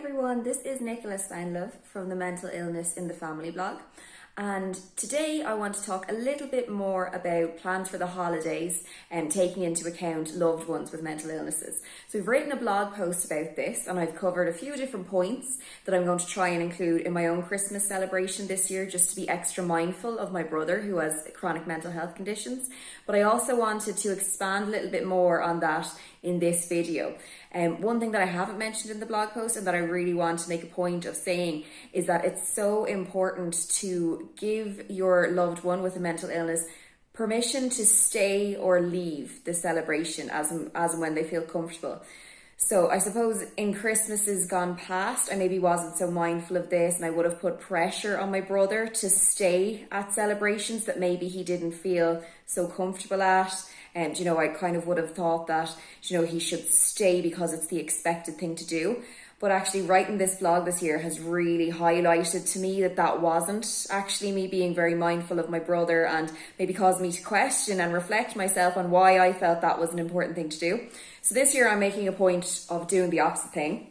everyone, this is Nicola Spanlove from the Mental Illness in the Family blog, and today I want to talk a little bit more about plans for the holidays and taking into account loved ones with mental illnesses. So we've written a blog post about this and I've covered a few different points that I'm going to try and include in my own Christmas celebration this year, just to be extra mindful of my brother who has chronic mental health conditions. But I also wanted to expand a little bit more on that in this video. One thing that I haven't mentioned in the blog post and that I really want to make a point of saying is that it's so important to give your loved one with a mental illness permission to stay or leave the celebration as and when they feel comfortable. So I suppose in Christmases gone past, I maybe wasn't so mindful of this and I would have put pressure on my brother to stay at celebrations that maybe he didn't feel so comfortable at. And, I kind of would have thought that, he should stay because it's the expected thing to do. But actually writing this blog this year has really highlighted to me that wasn't actually me being very mindful of my brother, and maybe caused me to question and reflect myself on why I felt that was an important thing to do. So this year I'm making a point of doing the opposite thing.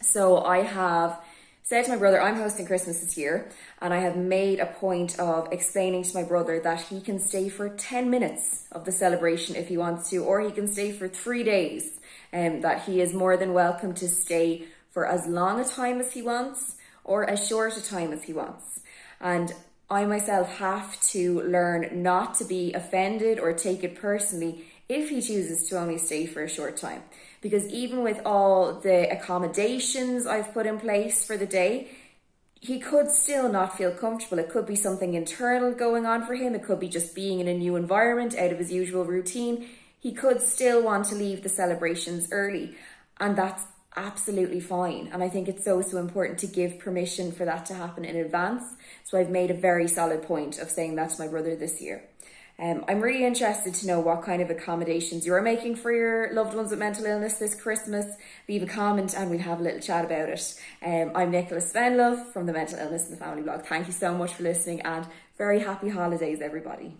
So I have said to my brother, I'm hosting Christmas this year, and I have made a point of explaining to my brother that he can stay for 10 minutes of the celebration if he wants to, or he can stay for 3 days, and that he is more than welcome to stay for as long a time as he wants or as short a time as he wants. And I myself have to learn not to be offended or take it personally if he chooses to only stay for a short time. Because even with all the accommodations I've put in place for the day, he could still not feel comfortable. It could be something internal going on for him. It could be just being in a new environment, out of his usual routine. He could still want to leave the celebrations early, and that's absolutely fine. And I think it's so important to give permission for that to happen in advance. So I've made a very solid point of saying that to my brother this year. I'm really interested to know what kind of accommodations you are making for your loved ones with mental illness this Christmas. Leave a comment and we'll have a little chat about it. I'm Nicola Spanlove from the Mental Illness in the Family blog. Thank you so much for listening and very happy holidays, everybody.